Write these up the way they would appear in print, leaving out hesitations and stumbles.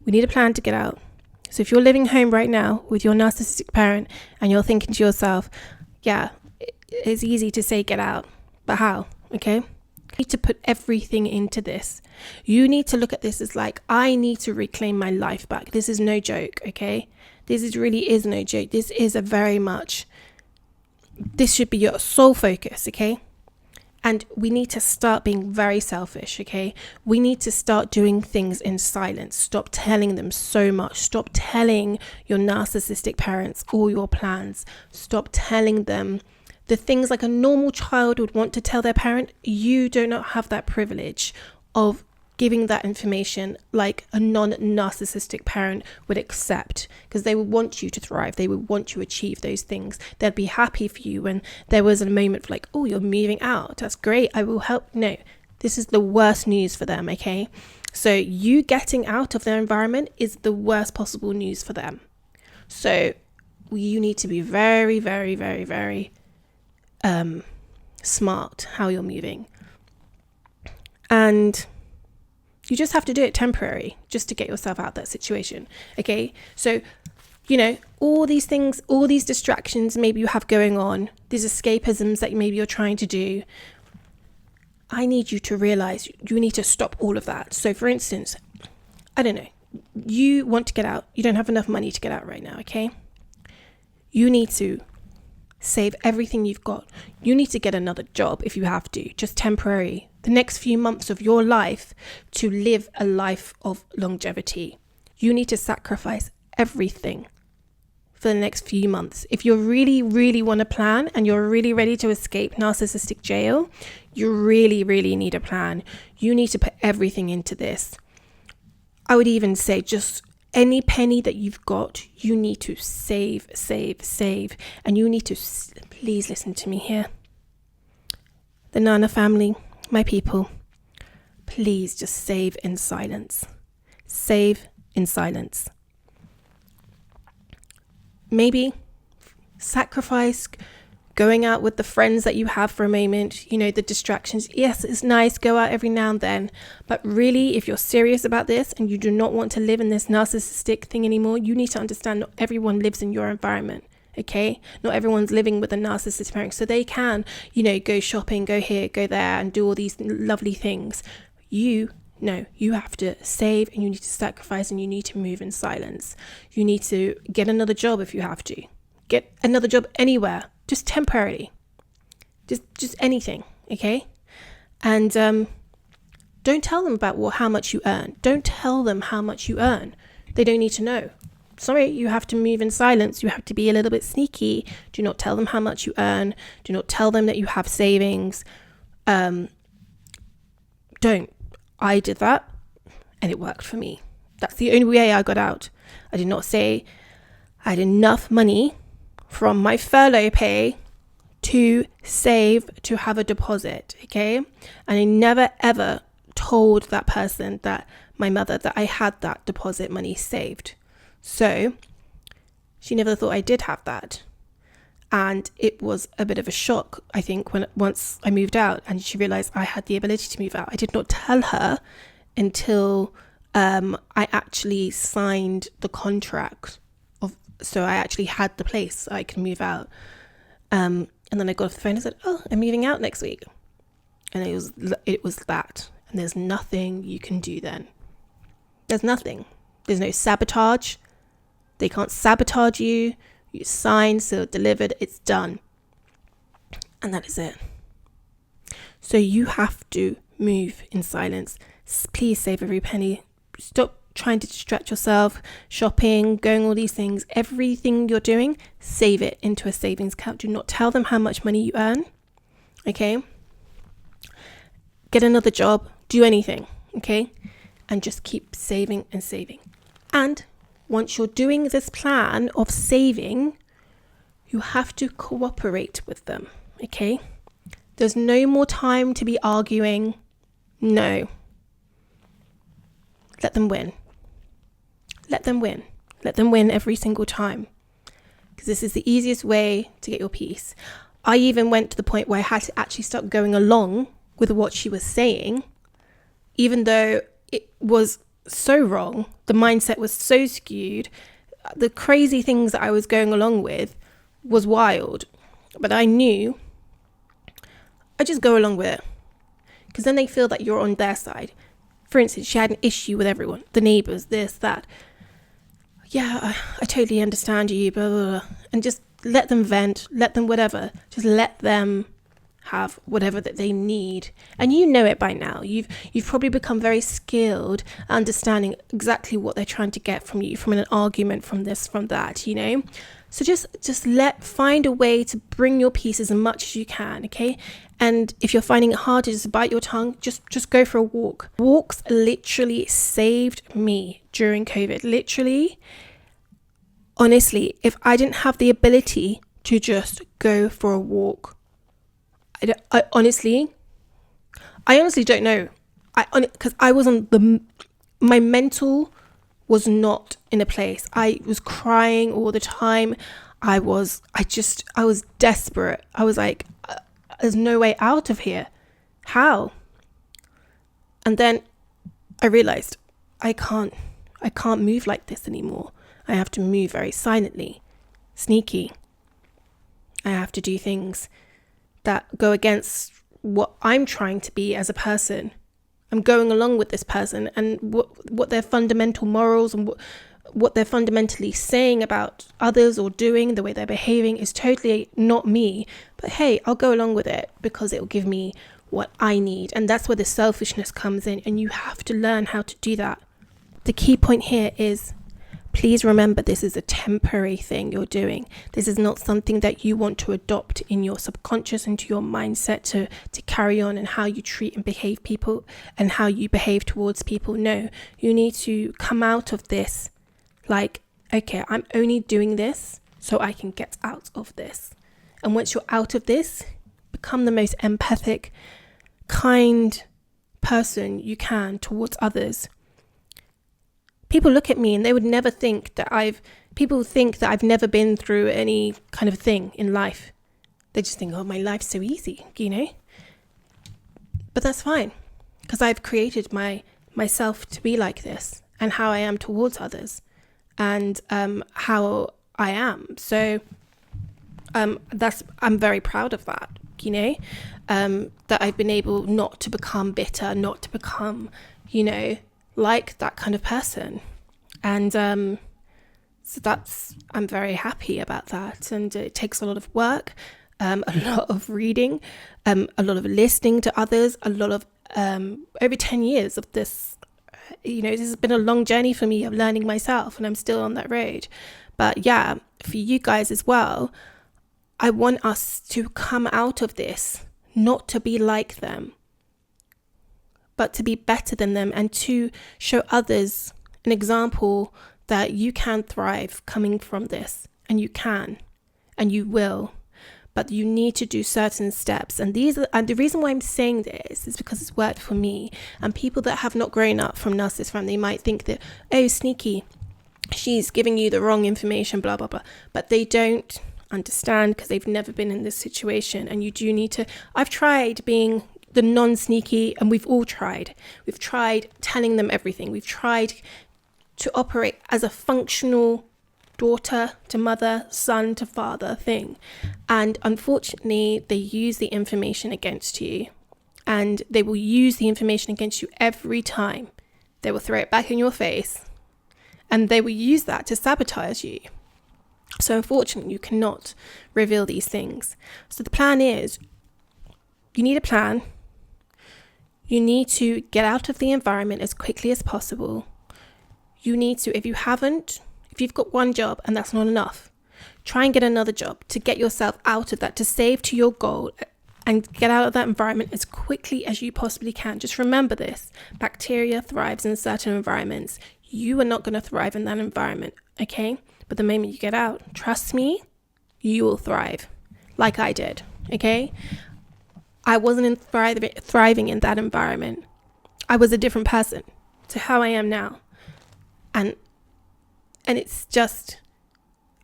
We need a plan to get out. So if you're living home right now with your narcissistic parent and you're thinking to yourself, yeah, it's easy to say get out, but how? Okay? You need to put everything into this. You need to look at this as like, I need to reclaim my life back. This is no joke, okay? Really is no joke. This should be your sole focus, okay? And we need to start being very selfish, okay? We need to start doing things in silence. Stop telling them so much. Stop telling your narcissistic parents all your plans. Stop telling them the things like a normal child would want to tell their parent. You do not have that privilege of giving that information like a non-narcissistic parent would accept, because they would want you to thrive. They would want you to achieve those things. They'd be happy for you when there was a moment of like, oh, you're moving out. That's great. I will help. No, this is the worst news for them, okay? So you getting out of their environment is the worst possible news for them. So you need to be very, very, very, very smart how you're moving. And you just have to do it temporary just to get yourself out of that situation. Okay. So, all these things, all these distractions maybe you have going on, these escapisms that maybe you're trying to do, I need you to realize you need to stop all of that. So for instance, I don't know, you want to get out. You don't have enough money to get out right now. Okay. You need to save everything you've got. You need to get another job if you have to, just temporary, the next few months of your life to live a life of longevity. You need to sacrifice everything for the next few months. If you really, really want to plan and you're really ready to escape narcissistic jail, you really, really need a plan. You need to put everything into this. I would even say just any penny that you've got, you need to save. And you need to, please listen to me here. The Nana family, my people, please just save in silence. Save in silence. Maybe sacrifice going out with the friends that you have for a moment, the distractions. Yes, it's nice, go out every now and then. But really, if you're serious about this and you do not want to live in this narcissistic thing anymore, you need to understand not everyone lives in your environment, okay? Not everyone's living with a narcissistic parent. So they can, go shopping, go here, go there, and do all these lovely things. You have to save, and you need to sacrifice, and you need to move in silence. You need to get another job if you have to. Get another job anywhere. Just temporarily, just anything, okay? And don't tell them about how much you earn. Don't tell them how much you earn. They don't need to know. Sorry, you have to move in silence. You have to be a little bit sneaky. Do not tell them how much you earn. Do not tell them that you have savings. Don't. I did that, and it worked for me. That's the only way I got out. I did not say I had enough money from my furlough pay to save to have a deposit, okay? And I never ever told that person, that my mother, that I had that deposit money saved. So she never thought I did have that. And it was a bit of a shock, I think, once I moved out and she realized I had the ability to move out. I did not tell her until I actually signed the contract. So I actually had the place so I can move out. And then I got off the phone and said, oh, I'm moving out next week. And it was that. And there's nothing you can do then. There's nothing. There's no sabotage. They can't sabotage you. You signed, so delivered, it's done. And that is it. So you have to move in silence. Please save every penny. Stop trying to distract yourself, shopping, going all these things. Everything you're doing, save it into a savings account. Do not tell them how much money you earn. Okay? Get another job. Do anything. Okay? And just keep saving and saving. And once you're doing this plan of saving, you have to cooperate with them. Okay? There's no more time to be arguing. No. Let them win. Let them win. Let them win every single time. Because this is the easiest way to get your peace. I even went to the point where I had to actually start going along with what she was saying, even though it was so wrong. The mindset was so skewed. The crazy things that I was going along with was wild. But I knew I just go along with it, because then they feel that you're on their side. For instance, she had an issue with everyone, the neighbours, this, that. Yeah, I totally understand you, blah, blah, blah. And just let them vent, let them whatever. Just let them have whatever that they need. And you know it by now. You've probably become very skilled at understanding exactly what they're trying to get from you, from an argument, from this, from that, you know. So just find a way to bring your peace as much as you can, okay? And if you're finding it hard to just bite your tongue, just go for a walk. Walks literally saved me during COVID. Literally, honestly, if I didn't have the ability to just go for a walk, I honestly don't know. Because I was my mental was not in a place. I was crying all the time. I was desperate. I was like, there's no way out of here. How? And then I realized I can't move like this anymore. I have to move very silently, sneaky. I have to do things that go against what I'm trying to be as a person. I'm going along with this person and what their fundamental morals and what they're fundamentally saying about others or doing, the way they're behaving is totally not me. But hey, I'll go along with it because it will give me what I need. And that's where the selfishness comes in. And you have to learn how to do that. The key point here is, please remember, this is a temporary thing you're doing. This is not something that you want to adopt in your subconscious, into your mindset to carry on, and how you treat and behave people and how you behave towards people. No, you need to come out of this like, okay, I'm only doing this so I can get out of this. And once you're out of this, become the most empathic, kind person you can towards others. People look at me and they would never think that people think that I've never been through any kind of thing in life. They just think, oh, my life's so easy, you know? But that's fine, because I've created myself to be like this, and how I am towards others, and how I am. So I'm very proud of that, you know, that I've been able not to become bitter, not to become, you know, like that kind of person. And so I'm very happy about that. And it takes a lot of work, a lot of reading, a lot of listening to others, a lot of over 10 years of this. You know, this has been a long journey for me of learning myself, and I'm still on that road. But yeah, for you guys as well, I want us to come out of this, not to be like them, but to be better than them, and to show others an example that you can thrive coming from this, and you can, and you will, but you need to do certain steps. And the reason why I'm saying this is because it's worked for me. And people that have not grown up from narcissist family might think that, oh, sneaky, she's giving you the wrong information, blah, blah, blah. But they don't understand because they've never been in this situation. And you do need to, I've tried being the non-sneaky, and we've all tried. We've tried telling them everything. We've tried to operate as a functional daughter to mother, son to father thing. And unfortunately, they use the information against you, and they will use the information against you every time. They will throw it back in your face, and they will use that to sabotage you. So unfortunately, you cannot reveal these things. So the plan is, you need a plan. You need to get out of the environment as quickly as possible. You need to, if you've got one job and that's not enough, try and get another job to get yourself out of that, to save to your goal and get out of that environment as quickly as you possibly can. Just remember this, bacteria thrives in certain environments. You are not going to thrive in that environment, okay? But the moment you get out, trust me, you will thrive like I did, okay? I wasn't thriving in that environment. I was a different person to how I am now. And it's just,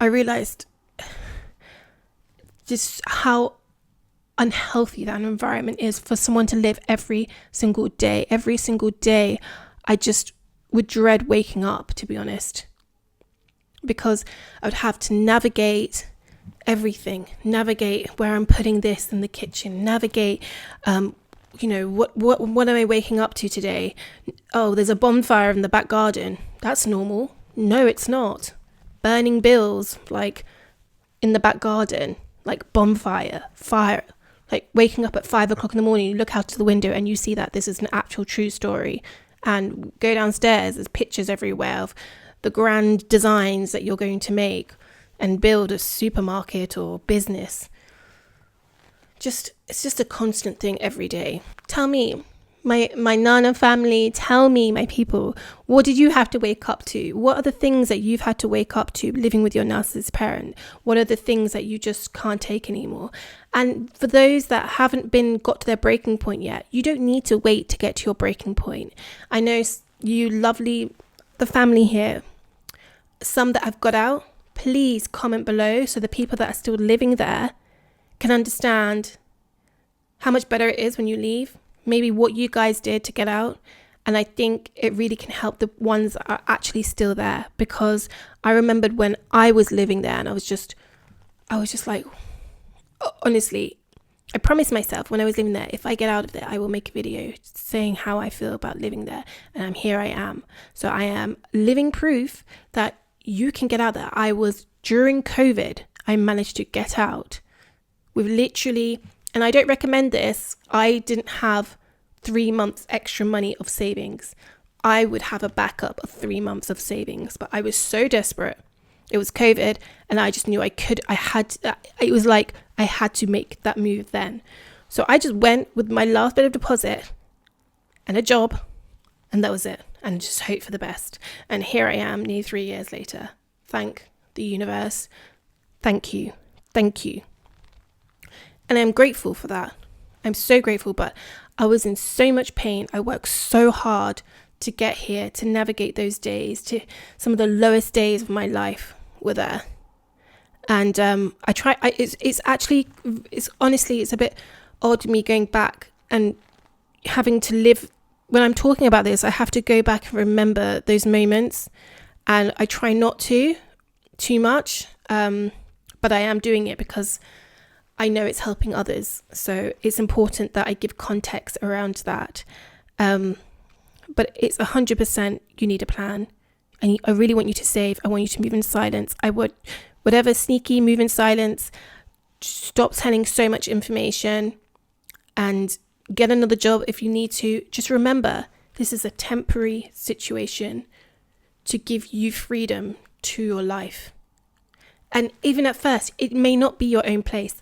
I realized just how unhealthy that environment is for someone to live every single day. Every single day, I just would dread waking up, to be honest, because I would have to navigate everything, navigate where I'm putting this in the kitchen, navigate, what am I waking up to today? Oh, there's a bonfire in the back garden. That's normal. No, it's not. Burning bills, like in the back garden, like bonfire, fire, like waking up at 5 o'clock in the morning, you look out to the window and you see that this is an actual true story, and go downstairs, there's pictures everywhere of the grand designs that you're going to make and build a supermarket or business. It's just a constant thing every day. Tell me, my Nana family, tell me, my people, what did you have to wake up to? What are the things that you've had to wake up to living with your narcissist parent? What are the things that you just can't take anymore? And for those that haven't got to their breaking point yet, you don't need to wait to get to your breaking point. I know you the family here, some that have got out, please comment below so the people that are still living there can understand how much better it is when you leave, maybe what you guys did to get out. And I think it really can help the ones that are actually still there, because I remembered when I was living there and I was just like, honestly, I promised myself when I was living there, if I get out of there, I will make a video saying how I feel about living there. And here I am. So I am living proof that you can get out there. During COVID, I managed to get out with literally, and I don't recommend this, I didn't have 3 months extra money of savings. I would have a backup of 3 months of savings, but I was so desperate. It was COVID and I just knew it was like I had to make that move then. So I just went with my last bit of deposit and a job, and that was it. And just hope for the best. And here I am nearly 3 years later. Thank the universe. Thank you. Thank you. And I'm grateful for that. I'm so grateful, but I was in so much pain. I worked so hard to get here, to navigate those days, to some of the lowest days of my life were there. And it's a bit odd me going back and having to live. When I'm talking about this, I have to go back and remember those moments, and I try not to too much, but I am doing it because I know it's helping others. So it's important that I give context around that. But it's 100% you need a plan. And I really want you to save. I want you to move in silence. Whatever sneaky, move in silence. Stop telling so much information and get another job if you need to. Just remember, this is a temporary situation to give you freedom to your life. And even at first, it may not be your own place.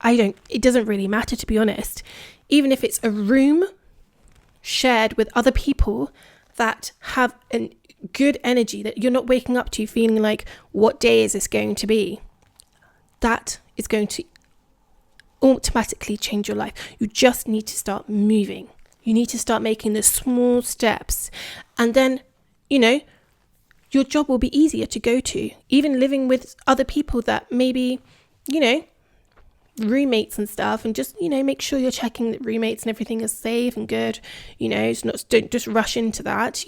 It doesn't really matter, to be honest. Even if it's a room shared with other people that have a good energy, that you're not waking up to feeling like, what day is this going to be? That is going to automatically change your life. You just need to start moving. You need to start making the small steps. And then, your job will be easier to go to. Even living with other people that maybe, roommates and stuff, and just make sure you're checking that roommates and everything is safe and good. Don't just rush into that.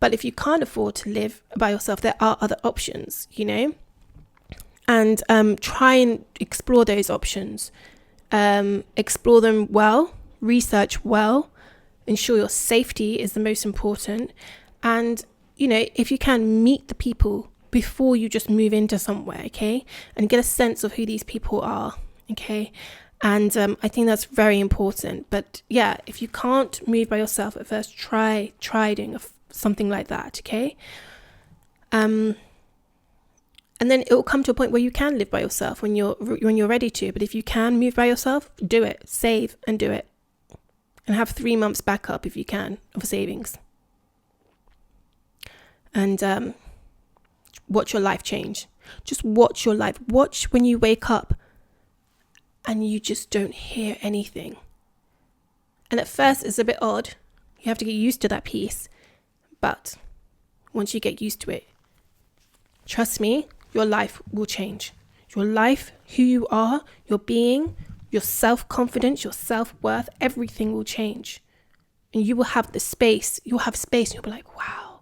But if you can't afford to live by yourself, there are other options. And try and explore those options. Explore them well, research well, ensure your safety is the most important, and if you can, meet the people before you just move into somewhere, okay, and get a sense of who these people are. Okay. And I think that's very important. But yeah, if you can't move by yourself at first, try doing something like that. Okay. And then it will come to a point where you can live by yourself when you're ready to. But if you can move by yourself, do it. Save and do it. And have 3 months backup if you can of savings. And watch your life change. Just watch your life. Watch when you wake up and you just don't hear anything. And at first it's a bit odd. You have to get used to that piece. But once you get used to it, trust me, your life will change. Your life, who you are, your being, your self-confidence, your self-worth, everything will change. And you will have the space. You'll have space and you'll be like, wow,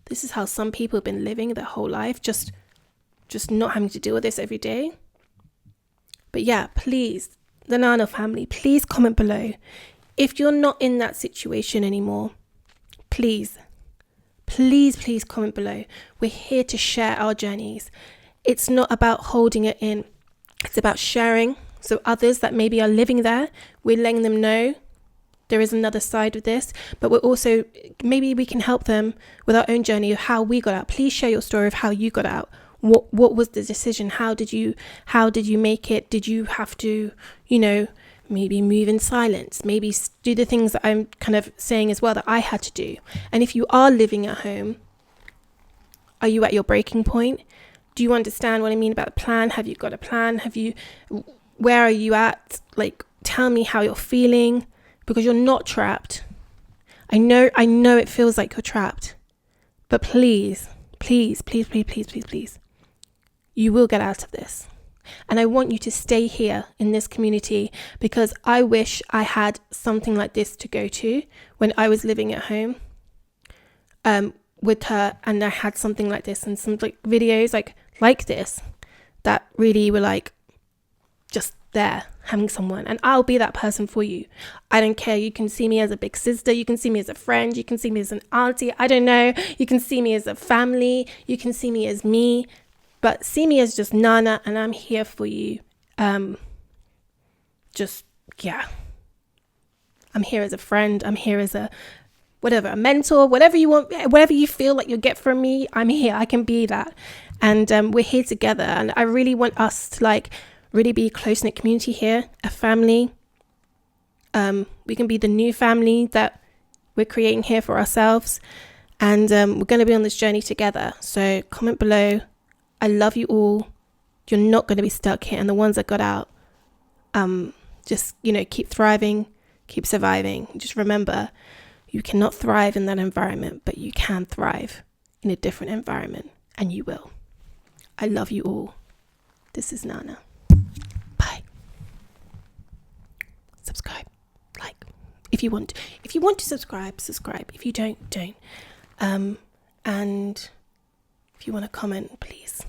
This is how some people have been living their whole life, just not having to deal with this every day. But yeah, please, the Nana family, please comment below. If you're not in that situation anymore, please comment below. We're here to share our journeys. It's not about holding it in. It's about sharing. So others that maybe are living there, we're letting them know there is another side of this, but we're also, maybe we can help them with our own journey of how we got out. Please share your story of how you got out. What was the decision? How did you make it? Did you have to, maybe move in silence, maybe do the things that I'm kind of saying as well that I had to do? And if you are living at home, are you at your breaking point? Do you understand what I mean about a plan? Have you got a plan? Where are you at? Like, tell me how you're feeling, because you're not trapped. I know it feels like you're trapped, but please, you will get out of this. And I want you to stay here in this community, because I wish I had something like this to go to when I was living at home with her, and I had something like this and some like videos like this that really were like just there, having someone, and I'll be that person for you. I don't care. You can see me as a big sister, you can see me as a friend, you can see me as an auntie, I don't know, you can see me as a family, you can see me as me, but see me as just Nana, and I'm here for you. I'm here as a friend, I'm here as a mentor, whatever you want, whatever you feel like you'll get from me, I'm here. I can be that. And we're here together, and I really want us to really be a close-knit community here, a family. We can be the new family that we're creating here for ourselves, and we're going to be on this journey together. So comment below. I love you all. You're not going to be stuck here, and the ones that got out, just keep thriving, keep surviving. Just remember, you cannot thrive in that environment, but you can thrive in a different environment, and you will. I love you all. This is Nana. Bye. Subscribe, like, if you want. If you want to subscribe. If you don't. And if you want to comment, please.